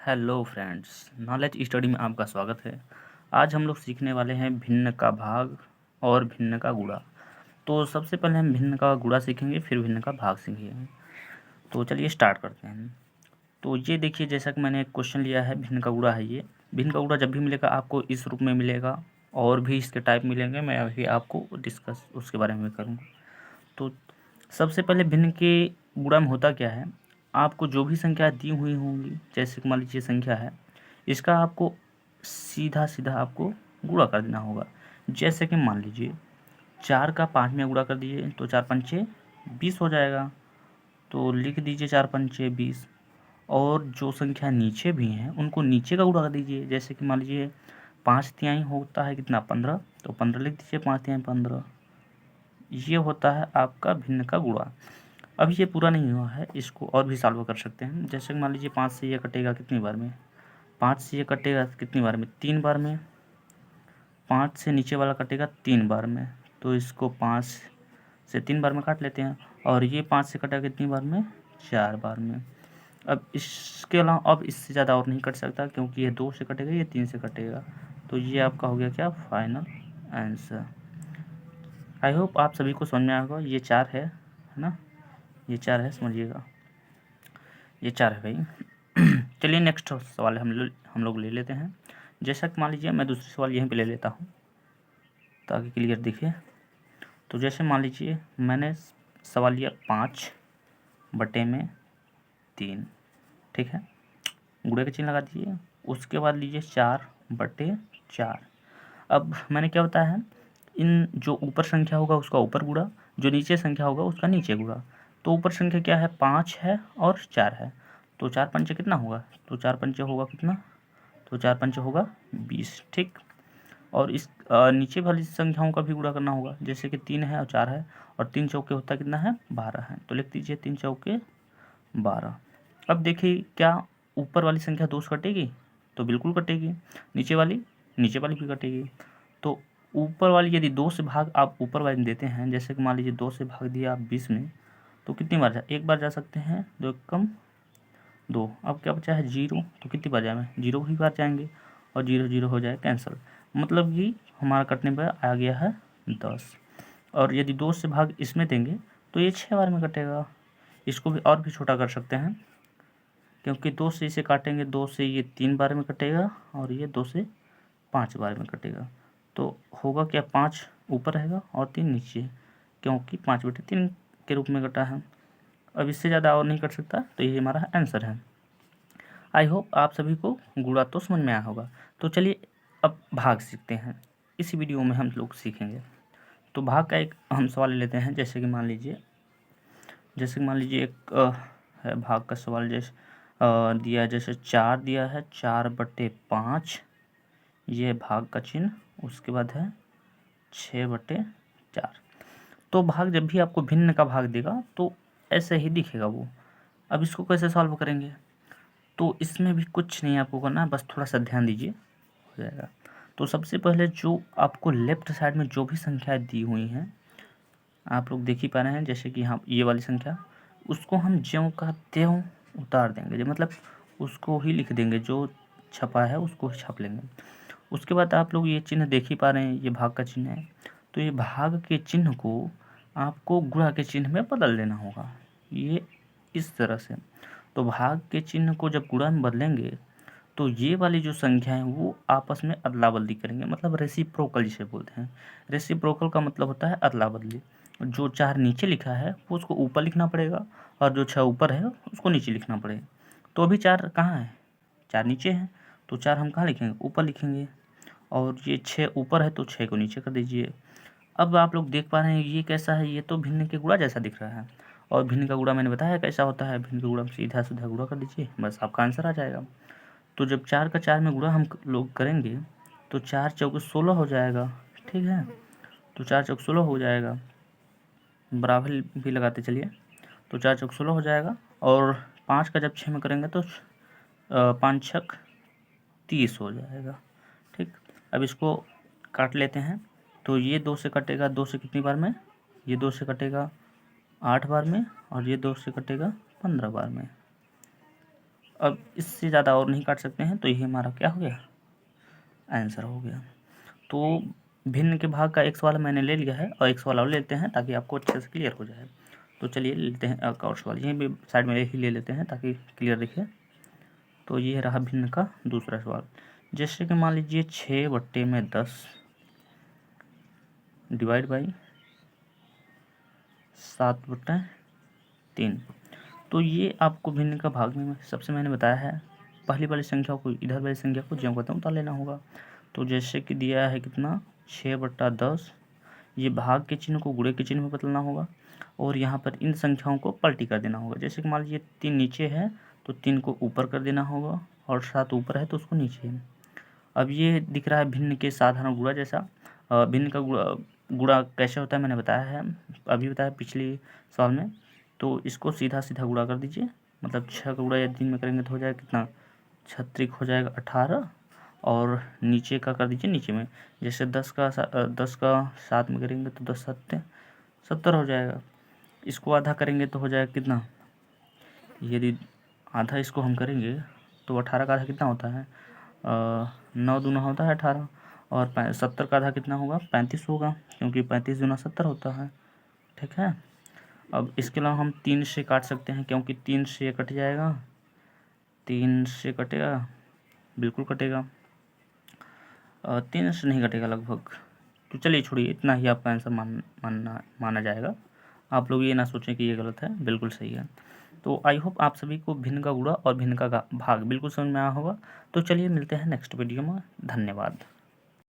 Hello friends, knowledge study में आपका स्वागत है। आज हम लोग सीखने वाले हैं भिन्न का भाग और भिन्न का गुणा। तो सबसे पहले हम भिन्न का गुणा सीखेंगे, फिर भिन्न का भाग सीखेंगे। तो चलिए स्टार्ट करते हैं। तो ये देखिए, जैसा कि मैंने एक क्वेश्चन लिया है, भिन्न का गुणा है ये। भिन्न का गुणा जब भी मिलेगा आपको इस रूप में मिलेगा, और भी इसके टाइप मिलेंगे। मैं अभी आपको डिस्कस उसके बारे में करूँगा। तो सबसे पहले भिन्न के गुणा में होता क्या है, आपको जो भी संख्या दी हुई होंगी, जैसे कि मान लीजिए संख्या है, इसका आपको सीधा सीधा आपको गुणा कर देना होगा। जैसे कि मान लीजिए 4 का 5 में गुणा कर दीजिए तो 4 पंचे 20 हो जाएगा। तो लिख दीजिए 4 पंचे 20। और जो संख्या नीचे भी हैं उनको नीचे का गुणा कर दीजिए। जैसे कि मान लीजिए 5 तिहाई होता है कितना, 15, तो 15 लिख दीजिए, 5 तिहाई 15। ये होता है आपका भिन्न का गुणा। अब ये पूरा नहीं हुआ है, इसको और भी सॉल्व कर सकते हैं। जैसे मान लीजिए 5 से ये कटेगा कितनी बार में, 5 से ये कटेगा कितनी बार में, 3 बार में। 5 से नीचे वाला कटेगा 3 बार में, तो इसको 5 से 3 बार में काट लेते हैं। और ये 5 से कटेगा कितनी बार में, 4 बार में। अब इसके अलावा अब इससे ज़्यादा और नहीं कट सकता, क्योंकि ये 2 से कटेगा, ये 3 से कटेगा। तो ये आपका हो गया क्या, फाइनल आंसर। आई होप आप सभी को समझ में आएगा। ये 4 है ना, ये 4 है, समझिएगा, ये 4 है भाई। चलिए नेक्स्ट सवाल हम लोग ले लेते हैं। जैसा कि मान लीजिए मैं दूसरे सवाल यहीं पे ले लेता हूँ ताकि क्लियर दिखे। तो जैसे मान लीजिए मैंने सवाल लिया 5/3, ठीक है। गुणे का चिन्ह लगा दीजिए। उसके बाद लीजिए 4/4। अब मैंने क्या बताया है, इन जो ऊपर संख्या होगा उसका ऊपर गुणा, जो नीचे संख्या होगा उसका नीचे गुणा। तो ऊपर संख्या क्या है, 5 है और 4 है। तो 4 पंचे कितना होगा, तो 4 पंचे होगा कितना, तो 4 पंचे होगा 20, ठीक। और इस नीचे वाली संख्याओं का भी गुणा करना होगा। जैसे कि 3 है और 4 है, और 3 चौके होता है कितना है, 12 है। तो लिख दीजिए 3 चौके 12। अब देखिए क्या ऊपर वाली संख्या 2 से कटेगी, तो बिल्कुल कटेगी। नीचे वाली भी कटेगी। तो ऊपर वाली यदि 2 से भाग आप ऊपर वाली में देते हैं, जैसे कि मान लीजिए 2 से भाग दिया आप 20 में, तो कितनी बार एक बार जा सकते हैं, 2 कम 2। अब क्या बचा है, 0। तो कितनी बार जाए, 0 ही बार जाएंगे, और 0 0 हो जाए कैंसिल। मतलब कि हमारा कटने पर आ गया है 10। और यदि 2 से भाग इसमें देंगे तो ये 6 बार में कटेगा। इसको भी और भी छोटा कर सकते हैं, क्योंकि 2 से इसे काटेंगे, 2 से ये 3 बार में कटेगा, और ये 2 से 5 बार में कटेगा। तो होगा क्या, 5 ऊपर रहेगा और 3 नीचे, क्योंकि 5/3 के रूप में कटा है। अब इससे ज़्यादा और नहीं कट सकता, तो ये हमारा आंसर है। आई होप आप सभी को गुणा तो समझ में आया होगा। तो चलिए अब भाग सीखते हैं। इसी वीडियो में हम लोग सीखेंगे। तो भाग का एक हम सवाल ले लेते हैं। जैसे कि मान लीजिए एक है भाग का सवाल। जैसे दिया है, जैसे 4 दिया है, 4/5, ये भाग का चिन्ह। उसके बाद है 6/4। तो भाग जब भी आपको भिन्न का भाग देगा तो ऐसे ही दिखेगा वो। अब इसको कैसे सॉल्व करेंगे, तो इसमें भी कुछ नहीं आपको करना है, बस थोड़ा सा ध्यान दीजिए, हो जाएगा। तो सबसे पहले जो आपको लेफ्ट साइड में जो भी संख्याएं दी हुई हैं, आप लोग देख ही पा रहे हैं, जैसे कि यहाँ ये वाली संख्या, उसको हम ज्यों का त्यों उतार देंगे। जो मतलब उसको ही लिख देंगे, जो छपा है उसको ही छाप लेंगे। उसके बाद आप लोग ये चिन्ह देख ही पा रहे हैं, ये भाग का चिन्ह है। तो ये भाग के चिन्ह को आपको गुणा के चिन्ह में बदल देना होगा, ये इस तरह से। तो भाग के चिन्ह को जब गुणा में बदलेंगे तो ये वाली जो संख्या है वो आपस में अदला बदली करेंगे, मतलब रेसिप्रोकल जिसे बोलते हैं। रेसिप्रोकल का मतलब होता है अदला बदली। जो 4 नीचे लिखा है वो उसको ऊपर लिखना पड़ेगा, और जो 6 ऊपर है उसको नीचे लिखना पड़ेगा। तो अभी 4 कहाँ है, 4 नीचे है, तो 4 हम कहाँ लिखेंगे, ऊपर लिखेंगे। और ये 6 ऊपर है, तो 6 को नीचे कर दीजिए। अब आप लोग देख पा रहे हैं ये कैसा है, ये तो भिन्न के गुणा जैसा दिख रहा है। और भिन्न का गुणा मैंने बताया कैसा होता है। भिन्न का गुणा सीधा सीधा गुणा कर दीजिए, बस आपका आंसर आ जाएगा। तो जब 4 का 4 में गुणा हम लोग करेंगे तो 4 चौके 16 हो जाएगा, ठीक है। तो 4 चौक 16 हो जाएगा, बराबर भी लगाते चलिए। तो 4 चौक 16 हो जाएगा। और 5 का जब 6 में करेंगे तो 5 छक 30 हो जाएगा, ठीक। अब इसको काट लेते हैं। तो ये 2 से कटेगा, 2 से कितनी बार में, ये 2 से कटेगा 8 बार में, और ये 2 से कटेगा 15 बार में। अब इससे ज़्यादा और नहीं काट सकते हैं, तो यही हमारा क्या हो गया, आंसर हो गया। तो भिन्न के भाग का x वाला मैंने ले लिया है और x वाला और लेते हैं ताकि आपको अच्छे से क्लियर हो जाए। तो चलिए लेते हैं और सवाल, यहीं भी साइड में ही ले लेते हैं ताकि क्लियर दिखे। तो ये रहा भिन्न का दूसरा सवाल। जैसे कि मान लीजिए 6/10 डिवाइड बाई 7/3। तो ये आपको भिन्न का भाग में सबसे मैंने बताया है, पहली वाली संख्या को इधर वाली संख्या को ज्यों कहते हैं उतार लेना होगा। तो जैसे कि दिया है कितना 6/10, ये भाग के चिन्ह को गुणे के चिन्ह में बदलना होगा और यहाँ पर इन संख्याओं को पलटी कर देना होगा। जैसे कि मान लीजिए 3 नीचे है तो 3 को ऊपर कर देना होगा और 7 ऊपर है तो उसको नीचे। अब ये दिख रहा है भिन्न के साधारण गुणा जैसा। भिन्न का गुणा कैसे होता है मैंने बताया है, अभी बताया पिछली सवाल में। तो इसको सीधा सीधा गुणा कर दीजिए, मतलब 6 का गुणा यदि में करेंगे तो हो जाएगा कितना, 6 हो जाएगा 18 और नीचे का कर दीजिए नीचे में। जैसे 10 का 7 में करेंगे तो 10 7 70 हो जाएगा। इसको आधा करेंगे तो हो जाएगा कितना, यदि आधा इसको हम करेंगे तो 18 का आधा कितना होता है, 9 दूना होता है 18 और 70 का आधा कितना होगा 35 होगा, क्योंकि 35 दूना 70 होता है। ठीक है। अब इसके अलावा हम 3 से काट सकते हैं, क्योंकि 3 से कट जाएगा, 3 से कटेगा, बिल्कुल कटेगा, 3 से नहीं कटेगा लगभग। तो चलिए छोड़िए, इतना ही आपका आंसर माना जाएगा। आप लोग ये ना सोचें कि ये गलत है, बिल्कुल सही है। तो आई होप आप सभी को भिन्न का गुणा और भिन्न का भाग बिल्कुल समझ में आया होगा। तो चलिए मिलते हैं नेक्स्ट वीडियो में। धन्यवाद।